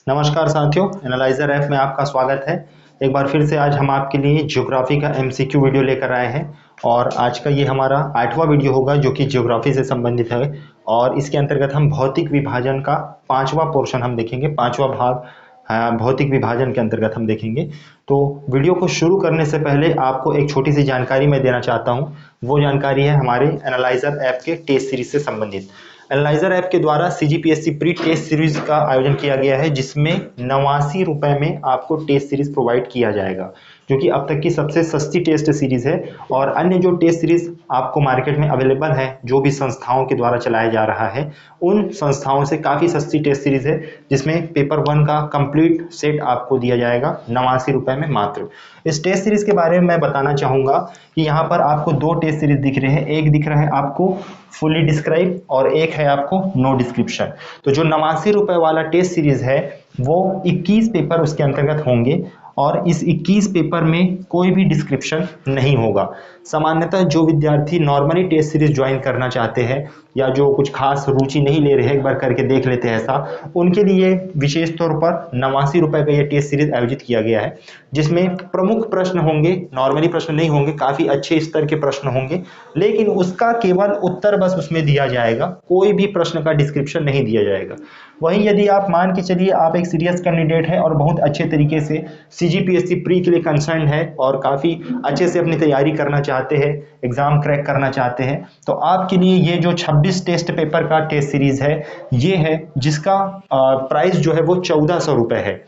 नमस्कार साथियों, analyser app में आपका स्वागत है। एक बार फिर से आज हम आपके लिए ज्योग्राफी का एमसीक्यू वीडियो लेकर आए हैं और आज का ये हमारा 8वां वीडियो होगा जो कि ज्योग्राफी से संबंधित है। और इसके अंतर्गत हम भौतिक विभाजन का 5वां पोर्शन हम देखेंगे, 5वां भाग भौतिक विभाजन के अंतर्गत हम देखेंगे। तो वीडियो को शुरू करने से पहले आपको एक छोटी सी जानकारी मैं देना चाहता हूँ। वो जानकारी है हमारे एनालाइजर ऐप के टेस्ट सीरीज से संबंधित। एनालाइजर ऐप के द्वारा सीजीपीएससी प्री टेस्ट सीरीज का आयोजन किया गया है, जिसमें 89 रुपए में आपको टेस्ट सीरीज प्रोवाइड किया जाएगा, जो कि अब तक की सबसे सस्ती टेस्ट सीरीज है। और अन्य जो टेस्ट सीरीज आपको मार्केट में अवेलेबल है, जो भी संस्थाओं के द्वारा चलाया जा रहा है, उन संस्थाओं से काफ़ी सस्ती टेस्ट सीरीज है, जिसमें पेपर 1 का कंप्लीट सेट आपको दिया जाएगा 89 रुपए में मात्र। इस टेस्ट सीरीज के बारे में मैं बताना चाहूँगा कि यहाँ पर आपको 2 टेस्ट सीरीज दिख रहे हैं। एक दिख रहा है आपको फुली डिस्क्राइब और एक है आपको नो डिस्क्रिप्शन। तो जो 89 रुपए वाला टेस्ट सीरीज है वो 21 पेपर उसके अंतर्गत होंगे और इस 21 पेपर में कोई भी डिस्क्रिप्शन नहीं होगा। सामान्यतः जो विद्यार्थी नॉर्मली टेस्ट सीरीज ज्वाइन करना चाहते हैं या जो कुछ खास रुचि नहीं ले रहे हैं, एक बार करके देख लेते हैं ऐसा, उनके लिए विशेष तौर पर 89 रुपए का ये टेस्ट सीरीज आयोजित किया गया है, जिसमें प्रमुख प्रश्न होंगे, नॉर्मली प्रश्न नहीं होंगे, काफी अच्छे स्तर के प्रश्न होंगे, लेकिन उसका केवल उत्तर बस उसमें दिया जाएगा, कोई भी प्रश्न का डिस्क्रिप्शन नहीं दिया जाएगा। वहीं यदि आप मान के चलिए आप एक सीरियस कैंडिडेट है और बहुत अच्छे तरीके से सीजीपीएससी प्री के लिए कंसर्न है और काफ़ी अच्छे से अपनी तैयारी करना चाहते हैं, एग्ज़ाम क्रैक करना चाहते हैं, तो आपके लिए ये जो 26 टेस्ट पेपर का टेस्ट सीरीज़ है ये है, जिसका प्राइस जो है वो 1400 रुपये है।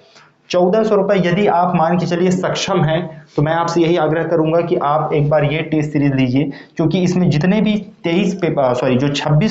1400 रुपये यदि आप मान के चलिए सक्षम हैं तो मैं आपसे यही आग्रह करूंगा कि आप एक बार ये टेस्ट सीरीज लीजिए, क्योंकि इसमें जितने भी 26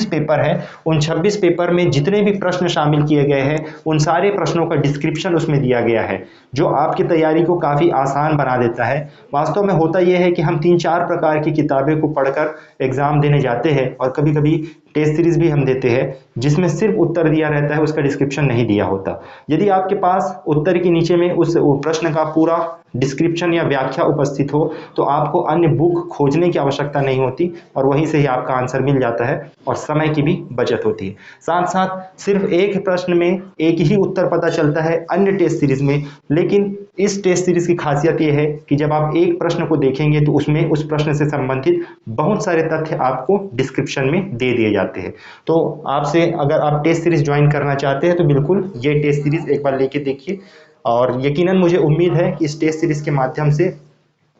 पेपर है, उन 26 पेपर में जितने भी प्रश्न शामिल किए गए हैं उन सारे प्रश्नों का डिस्क्रिप्शन उसमें दिया गया है, जो आपकी तैयारी को काफ़ी आसान बना देता है। वास्तव में होता यह है कि हम 3-4 प्रकार की किताबें को पढ़कर एग्ज़ाम देने जाते हैं और कभी कभी टेस्ट सीरीज भी हम देते हैं जिसमें सिर्फ उत्तर दिया रहता है, उसका डिस्क्रिप्शन नहीं दिया होता। यदि आपके पास उत्तर के नीचे में उस प्रश्न का पूरा डिस्क्रिप्शन या व्याख्या उपस्थित हो तो आपको अन्य बुक खोजने की आवश्यकता नहीं होती और वहीं से ही आपका आंसर मिल जाता है और समय की भी बचत होती है। साथ साथ सिर्फ एक प्रश्न में एक ही उत्तर पता चलता है अन्य टेस्ट सीरीज में, लेकिन इस टेस्ट सीरीज की खासियत यह है कि जब आप एक प्रश्न को देखेंगे तो उसमें उस प्रश्न से संबंधित बहुत सारे तथ्य आपको डिस्क्रिप्शन में दे दिए जाते हैं। तो आपसे अगर आप टेस्ट सीरीज ज्वाइन करना चाहते हैं तो बिल्कुल ये टेस्ट सीरीज एक बार लेके देखिए और यकीनन मुझे उम्मीद है कि इस टेस्ट सीरीज के माध्यम से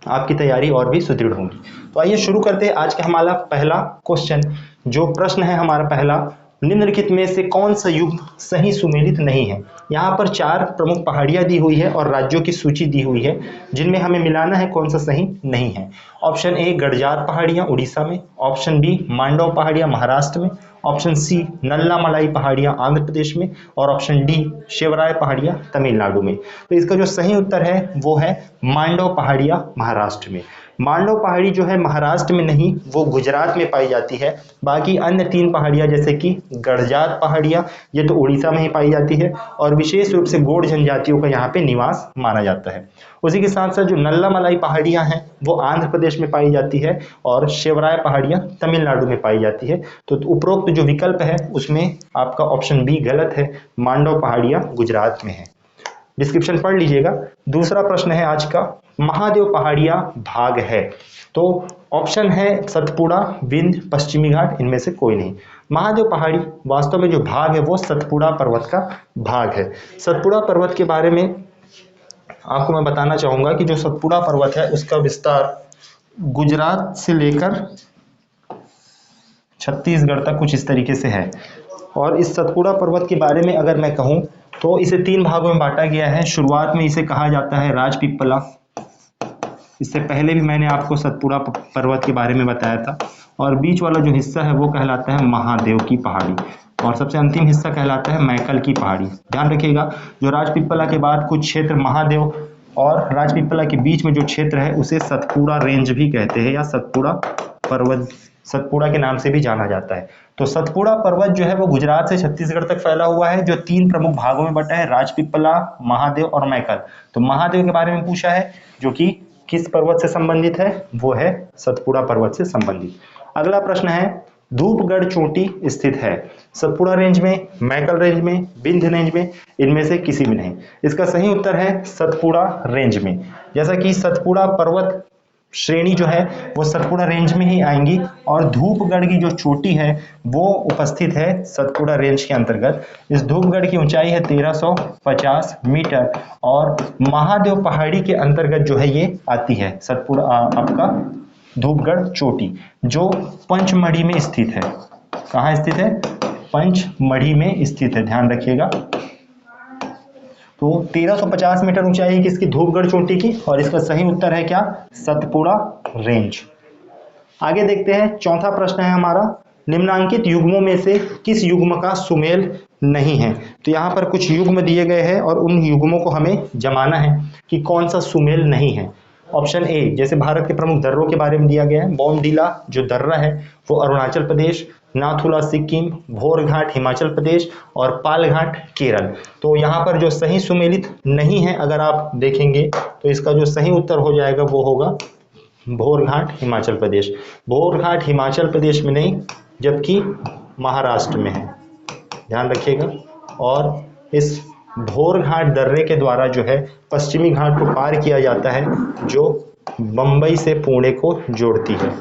आपकी तैयारी और भी सुदृढ़ होगी। तो आइए शुरू करते हैं आज का हमारा पहला क्वेश्चन। जो प्रश्न है हमारा पहला, निम्नलिखित में से कौन सा युग्म सही सुमेलित नहीं है। यहाँ पर 4 प्रमुख पहाड़ियाँ दी हुई है और राज्यों की सूची दी हुई है, जिनमें हमें मिलाना है कौन सा सही नहीं है। ऑप्शन ए गडजात पहाड़ियाँ उड़ीसा में, ऑप्शन बी मांडव पहाड़ियाँ महाराष्ट्र में, ऑप्शन सी नल्ला मलाई पहाड़ियाँ आंध्र प्रदेश में और ऑप्शन डी शिवराय पहाड़ियाँ तमिलनाडु में। तो इसका जो सही उत्तर है वो है मांडव पहाड़ियाँ महाराष्ट्र में। मांडव पहाड़ी जो है महाराष्ट्र में नहीं, वो गुजरात में पाई जाती है। बाकी अन्य 3 पहाड़ियाँ जैसे कि गडजात पहाड़ियाँ, ये तो उड़ीसा में ही पाई जाती है और विशेष रूप से गोंड जनजातियों का यहाँ पे निवास माना जाता है। उसी के साथ साथ जो नल्ला मलाई पहाड़ियाँ हैं वो आंध्र प्रदेश में पाई जाती है और शिवराय पहाड़ियाँ तमिलनाडु में पाई जाती है। तो उपरोक्त जो विकल्प है उसमें आपका ऑप्शन बी गलत है, मांडव पहाड़ियाँ गुजरात में है। डिस्क्रिप्शन पढ़ लीजिएगा। दूसरा प्रश्न है आज का, महादेव पहाड़ियाँ भाग है। तो ऑप्शन है सतपुड़ा, विंध्य, पश्चिमी घाट, इनमें से कोई नहीं। महादेव पहाड़ी वास्तव में जो भाग है वो सतपुड़ा पर्वत का भाग है। सतपुड़ा पर्वत के बारे में आपको मैं बताना चाहूंगा कि जो सतपुड़ा पर्वत है उसका विस्तार गुजरात से लेकर छत्तीसगढ़ तक कुछ इस तरीके से है। और इस सतपुड़ा पर्वत के बारे में अगर मैं कहूँ तो इसे 3 भागों में बांटा गया है। शुरुआत में इसे कहा जाता है राजपीपला, इससे पहले भी मैंने आपको सतपुड़ा पर्वत के बारे में बताया था। और बीच वाला जो हिस्सा है वो कहलाता है महादेव की पहाड़ी और सबसे अंतिम हिस्सा कहलाता है मैकल की पहाड़ी। ध्यान रखिएगा, जो राजपीपला के बाद कुछ क्षेत्र महादेव और राजपीपला के बीच में जो क्षेत्र है उसे सतपुड़ा रेंज भी कहते हैं या सतपुड़ा पर्वत, सतपुड़ा के नाम से भी जाना जाता है। तो सतपुड़ा पर्वत जो है वो गुजरात से छत्तीसगढ़ तक फैला हुआ है, जो 3 प्रमुख भागों में बटा है, राजपीपला, महादेव और मैकल। तो महादेव के बारे में पूछा है, जो कि किस पर्वत से संबंधित है, वो है सतपुड़ा पर्वत से संबंधित। अगला प्रश्न है, धूपगढ़ चोटी स्थित है? सतपुड़ा रेंज में, मैकल रेंज में, विंध्य रेंज में, इनमें से किसी में नहीं। इसका सही उत्तर है सतपुड़ा रेंज में। जैसा कि सतपुड़ा पर्वत श्रेणी जो है वो सतपुड़ा रेंज में ही आएंगी और धूपगढ़ की जो चोटी है वो उपस्थित है सतपुड़ा रेंज के अंतर्गत। इस धूपगढ़ की ऊंचाई है 1350 मीटर और महादेव पहाड़ी के अंतर्गत जो है ये आती है सतपुड़ा आपका धूपगढ़ चोटी, जो पंचमढ़ी में स्थित है। कहाँ स्थित है? पंचमढ़ी में स्थित है, ध्यान रखिएगा। तो 1350 मीटर ऊंचाई है किसकी? धूपगढ़ चोटी की। और इसका सही उत्तर है क्या? सतपुड़ा रेंज। आगे देखते हैं, चौथा प्रश्न है हमारा, निम्नांकित युग्मों में से किस युग्म का सुमेल नहीं है? तो यहाँ पर कुछ युग्म दिए गए हैं और उन युग्मों को हमें जमाना है कि कौन सा सुमेल नहीं है। ऑप्शन ए, जैसे भारत के प्रमुख दर्रों के बारे में दिया गया है, बॉमडिला जो दर्रा है वो अरुणाचल प्रदेश, नाथुला सिक्किम, भोरघाट हिमाचल प्रदेश और पालघाट केरल। तो यहाँ पर जो सही सुमेलित नहीं है अगर आप देखेंगे तो इसका जो सही उत्तर हो जाएगा वो होगा भोरघाट हिमाचल प्रदेश। भोरघाट हिमाचल प्रदेश में नहीं जबकि महाराष्ट्र में है, ध्यान रखिएगा। और इस भोरघाट दर्रे के द्वारा जो है पश्चिमी घाट को पार किया जाता है जो बंबई से पुणे को जोड़ती है।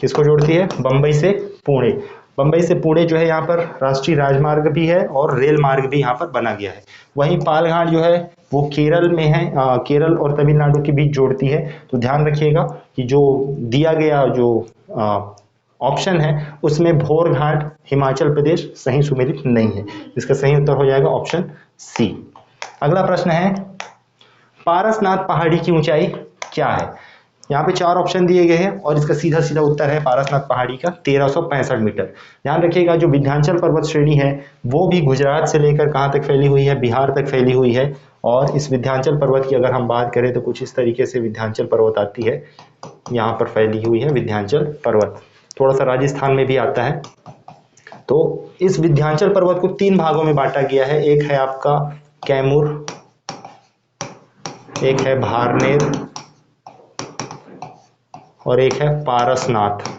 किसको जोड़ती है? बंबई से पुणे। बंबई से पुणे जो है यहाँ पर राष्ट्रीय राजमार्ग भी है और रेल मार्ग भी यहाँ पर बना गया है। वहीं पालघाट जो है वो केरल में है, केरल और तमिलनाडु के बीच जोड़ती है। तो ध्यान रखिएगा कि जो दिया गया जो ऑप्शन है उसमें भोरघाट हिमाचल प्रदेश सही सुमेलित नहीं है। इसका सही उत्तर हो जाएगा ऑप्शन सी। अगला प्रश्न है, पारसनाथ पहाड़ी की ऊंचाई क्या है? यहाँ पे 4 ऑप्शन दिए गए हैं और इसका सीधा सीधा उत्तर है पारसनाथ पहाड़ी का 1365 मीटर। ध्यान रखिएगा जो विंध्याचल पर्वत श्रेणी है वो भी गुजरात से लेकर कहाँ तक फैली हुई है? बिहार तक फैली हुई है। और इस विंध्याचल पर्वत की अगर हम बात करें तो कुछ इस तरीके से विंध्याचल पर्वत आती है, यहाँ पर फैली हुई है विंध्याचल पर्वत। थोड़ा सा राजस्थान में भी आता है। तो इस विंध्याचल पर्वत को 3 भागों में बांटा गया है। एक है आपका कैमूर, एक है भारनेर और एक है पारसनाथ।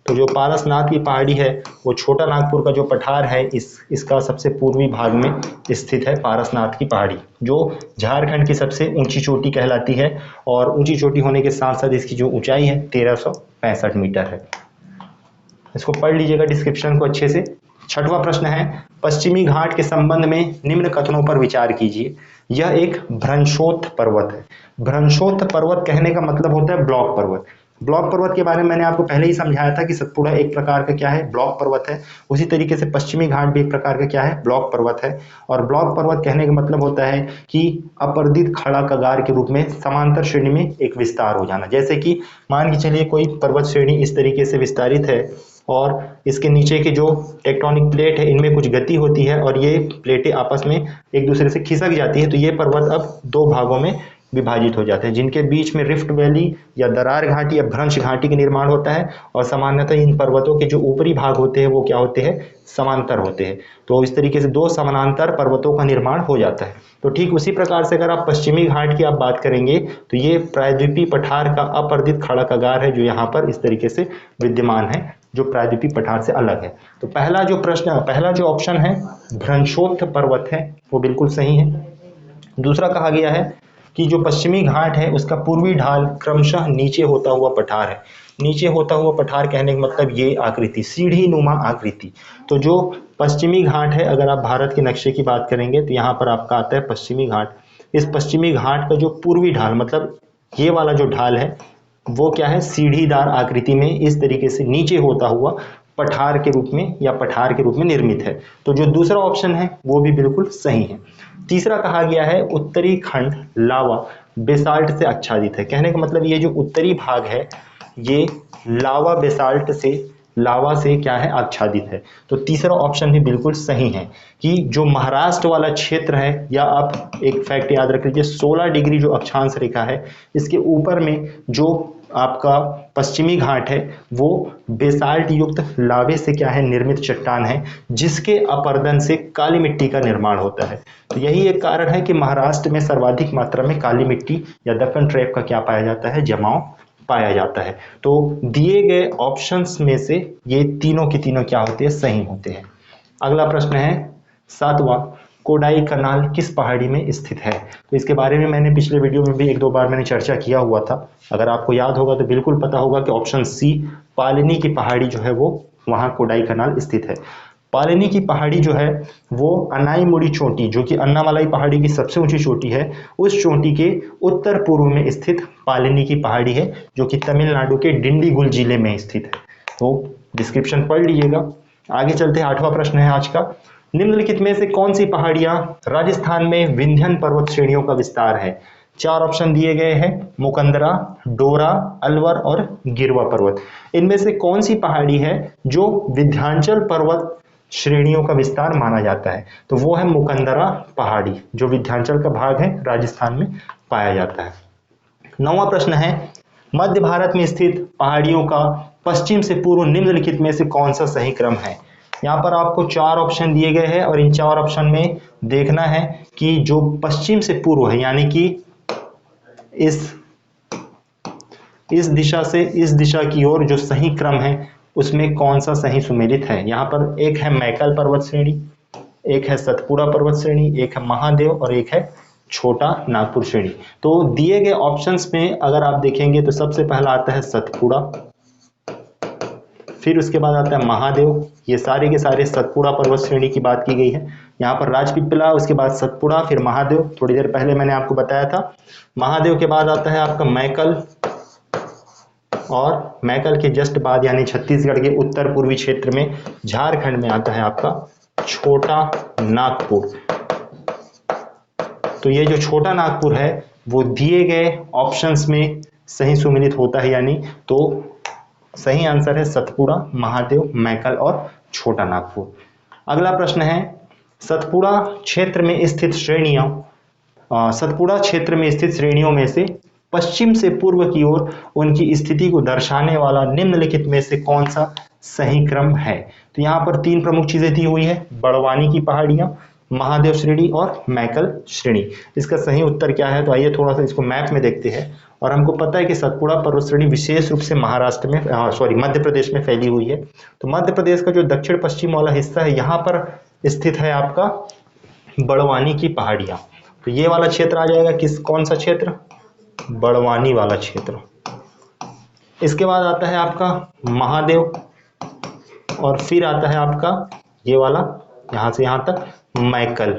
तो जो पारसनाथ की पहाड़ी है वो छोटा नागपुर का जो पठार है इसका सबसे पूर्वी भाग में स्थित है पारसनाथ की पहाड़ी, जो झारखंड की सबसे ऊंची चोटी कहलाती है। और ऊंची चोटी होने के साथ साथ इसकी जो ऊंचाई है 1365 मीटर है। इसको पढ़ लीजिएगा डिस्क्रिप्शन को अच्छे से। छठवां प्रश्न है, पश्चिमी घाट के संबंध में निम्न कथनों पर विचार कीजिए। यह एक भ्रंशोत्थ पर्वत है। भ्रंशोत्थ पर्वत कहने का मतलब होता है ब्लॉक पर्वत। ब्लॉक पर्वत के बारे में मैंने आपको पहले ही समझाया था कि सतपुड़ा एक प्रकार का क्या है? ब्लॉक पर्वत है। उसी तरीके से पश्चिमी घाट भी एक प्रकार का क्या है? ब्लॉक पर्वत है। और ब्लॉक पर्वत कहने का मतलब होता है कि अपर्दित खड़ा कगार के रूप में समांतर श्रेणी में एक विस्तार हो जाना। जैसे कि मान के चलिए कोई पर्वत श्रेणी इस तरीके से विस्तारित है और इसके नीचे के जो टेक्टोनिक प्लेट है इनमें कुछ गति होती है और ये प्लेटें आपस में एक दूसरे से खिसक जाती है। तो ये पर्वत अब 2 भागों में विभाजित हो जाते हैं, जिनके बीच में रिफ्ट वैली या दरार घाटी या भ्रंश घाटी का निर्माण होता है। और सामान्यतः इन पर्वतों के जो ऊपरी भाग होते हैं वो क्या होते हैं? समांतर होते हैं। तो इस तरीके से 2 समानांतर पर्वतों का निर्माण हो जाता है। तो ठीक उसी प्रकार से अगर आप पश्चिमी घाट की आप बात करेंगे तो ये प्रायद्वीपीय पठार का अपर्दित खड़ा कगार है जो यहाँ पर इस तरीके से विद्यमान है, जो प्रायद्वीपीय पठार से अलग है। तो पहला जो ऑप्शन है भ्रंशोत्थ पर्वत है वो बिल्कुल सही है। दूसरा कहा गया है कि जो पश्चिमी घाट है उसका पूर्वी ढाल क्रमशः नीचे होता हुआ पठार है। नीचे होता हुआ पठार कहने का मतलब ये आकृति, सीढ़ी नुमा आकृति। तो जो पश्चिमी घाट है, अगर आप भारत के नक्शे की बात करेंगे तो यहाँ पर आपका आता है पश्चिमी घाट। इस पश्चिमी घाट का जो पूर्वी ढाल मतलब ये वाला जो ढाल है वो क्या है? सीढ़ीदार आकृति में इस तरीके से नीचे होता हुआ पठार के रूप में या पठार के रूप में निर्मित है। तो जो दूसरा ऑप्शन है वो भी बिल्कुल सही है। तीसरा कहा गया है उत्तरी खंड लावा बेसाल्ट से आच्छादित है। कहने का मतलब ये जो उत्तरी भाग है ये लावा बेसाल्ट से, लावा से क्या है? आच्छादित है। तो तीसरा ऑप्शन भी बिल्कुल सही है कि जो महाराष्ट्र वाला क्षेत्र है, या आप एक फैक्ट याद रख लीजिए 16 डिग्री जो अक्षांश रेखा है इसके ऊपर में जो आपका पश्चिमी घाट है वो बेसाल्ट युक्त लावे से क्या है? निर्मित चट्टान है, जिसके अपर्दन से काली मिट्टी का निर्माण होता है। तो यही एक कारण है कि महाराष्ट्र में सर्वाधिक मात्रा में काली मिट्टी या दक्कन ट्रैप का क्या पाया जाता है? जमाव पाया जाता है। तो दिए गए ऑप्शंस में से ये तीनों के तीनों क्या होते हैं, सही होते हैं। अगला प्रश्न है 7वां, कोडाई कनाल किस पहाड़ी में स्थित है? तो इसके बारे में मैंने पिछले वीडियो में भी एक दो बार मैंने चर्चा किया हुआ था। अगर आपको याद होगा तो बिल्कुल पता होगा कि ऑप्शन सी पालिनी की पहाड़ी जो है वो वहां कोडाई कनाल स्थित है। पालिनी की पहाड़ी जो है वो अनाईमुड़ी चोटी, जो कि अन्नामलाई पहाड़ी की सबसे ऊंची चोटी है, उस चोटी के उत्तर पूर्व में स्थित पालिनी की पहाड़ी है, जो कि तमिलनाडु के डिंडीगुल जिले में स्थित है। तो डिस्क्रिप्शन पढ़ लीजिएगा। आगे चलते हैं, 8वां प्रश्न है आज का, निम्नलिखित में से कौन सी पहाड़ियां राजस्थान में विंध्यन पर्वत श्रेणियों का विस्तार है? 4 ऑप्शन दिए गए हैं, मुकंदरा, डोरा, अलवर और गिरवा पर्वत। इनमें से कौन सी पहाड़ी है जो विंध्याचल पर्वत श्रेणियों का विस्तार माना जाता है? तो वो है मुकंदरा पहाड़ी, जो विंध्याचल का भाग है, राजस्थान में पाया जाता है। 9वां प्रश्न है, मध्य भारत में स्थित पहाड़ियों का पश्चिम से पूर्व निम्नलिखित में से कौन सा सही क्रम है? यहाँ पर आपको 4 ऑप्शन दिए गए हैं और इन 4 ऑप्शन में देखना है कि जो पश्चिम से पूर्व है, यानी कि इस दिशा से इस दिशा की ओर जो सही क्रम है उसमें कौन सा सही सुमेलित है। यहाँ पर एक है मैकल पर्वत श्रेणी, एक है सतपुड़ा पर्वत श्रेणी, एक है महादेव और एक है छोटा नागपुर श्रेणी। तो दिए गए ऑप्शंस में अगर आप देखेंगे तो सबसे पहला आता है सतपुड़ा, फिर उसके बाद आता है महादेव। ये सारे के सारे सतपुड़ा पर्वत श्रेणी की बात की गई है। यहाँ पर राजपीपला, उसके बाद सतपुड़ा, फिर महादेव। थोड़ी देर पहले मैंने आपको बताया था। महादेव के बाद आता है आपका मैकल, और मैकल के जस्ट बाद यानी छत्तीसगढ़ के उत्तर पूर्वी क्षेत्र में झारखंड में आता है आपका छोटा नागपुर। तो ये जो छोटा नागपुर है वो दिए गए ऑप्शंस में सही सुमेलित होता है, यानी तो सही आंसर है सतपुड़ा, महादेव, मैकल और छोटा नागपुर। अगला प्रश्न है, सतपुड़ा क्षेत्र में स्थित श्रेणियों में से पश्चिम से पूर्व की ओर उनकी स्थिति को दर्शाने वाला निम्नलिखित में से कौन सा सही क्रम है? तो यहाँ पर 3 प्रमुख चीजें दी हुई है, बड़वानी की पहाड़ियां, महादेव श्रेणी और मैकल श्रेणी। इसका सही उत्तर क्या है? तो आइए थोड़ा सा इसको मैप में देखते हैं। और हमको पता है कि सतपुड़ा पर्वत श्रेणी विशेष रूप से महाराष्ट्र में मध्य प्रदेश में फैली हुई है। तो मध्य प्रदेश का जो दक्षिण पश्चिम वाला हिस्सा है, यहाँ पर स्थित है आपका बड़वानी की पहाड़ियां। तो ये वाला क्षेत्र आ जाएगा कौन सा क्षेत्र? बड़वानी वाला क्षेत्र। इसके बाद आता है आपका महादेव, और फिर आता है आपका ये वाला, यहां से यहां तक मैकल।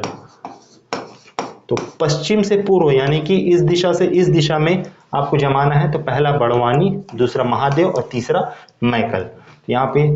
तो पश्चिम से पूर्व यानी कि इस दिशा से इस दिशा में आपको जमाना है, तो पहला बड़वानी, दूसरा महादेव और तीसरा मैकल। तो यहाँ पे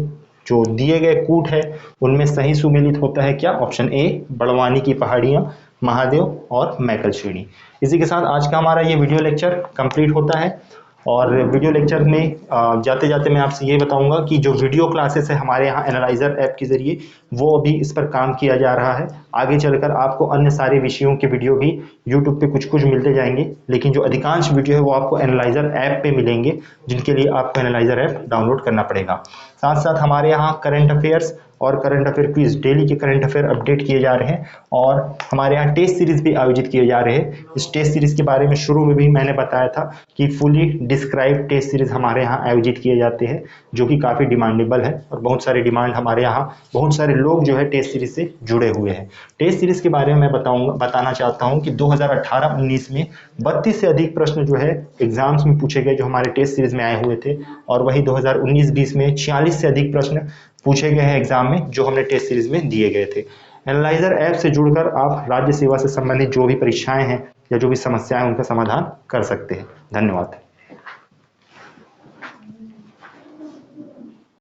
जो दिए गए कूट है उनमें सही सुमेलित होता है क्या? ऑप्शन ए, बड़वानी की पहाड़ियां, महादेव और मैकल श्रेणी। इसी के साथ आज का हमारा ये वीडियो लेक्चर कंप्लीट होता है। और वीडियो लेक्चर में जाते जाते मैं आपसे ये बताऊंगा कि जो वीडियो क्लासेस है हमारे यहाँ एनालाइजर ऐप के जरिए, वो अभी इस पर काम किया जा रहा है। आगे चलकर आपको अन्य सारे विषयों के वीडियो भी यूट्यूब पे कुछ कुछ मिलते जाएंगे, लेकिन जो अधिकांश वीडियो है वो आपको एनालाइजर ऐप पे मिलेंगे, जिनके लिए आपको एनालाइजर ऐप डाउनलोड करना पड़ेगा। साथ साथ हमारे यहाँ करंट अफेयर्स और करंट अफेयर क्विज, डेली के करंट अफेयर अपडेट किए जा रहे हैं, और हमारे यहाँ टेस्ट सीरीज भी आयोजित किए जा रहे हैं। इस टेस्ट सीरीज के बारे में शुरू में भी मैंने बताया था कि फुली डिस्क्राइब टेस्ट सीरीज हमारे यहाँ आयोजित किए जाते हैं, जो कि काफ़ी डिमांडेबल है, और बहुत सारे डिमांड हमारे यहाँ बहुत सारे लोग जो है टेस्ट सीरीज से जुड़े हुए हैं। टेस्ट सीरीज के बारे में मैं बताना चाहता हूँ कि 2018-19 में 32 से अधिक प्रश्न जो है एग्जाम्स में पूछे गए, जो हमारे टेस्ट सीरीज में आए हुए थे, और वही 2019-20 में 46 से अधिक प्रश्न पूछे गए हैं एग्जाम में, जो हमने टेस्ट सीरीज में दिए गए थे। एनालाइजर ऐप से जुड़कर आप राज्य सेवा से संबंधित जो भी परीक्षाएं हैं या जो भी समस्याएं, उनका समाधान कर सकते हैं। धन्यवाद।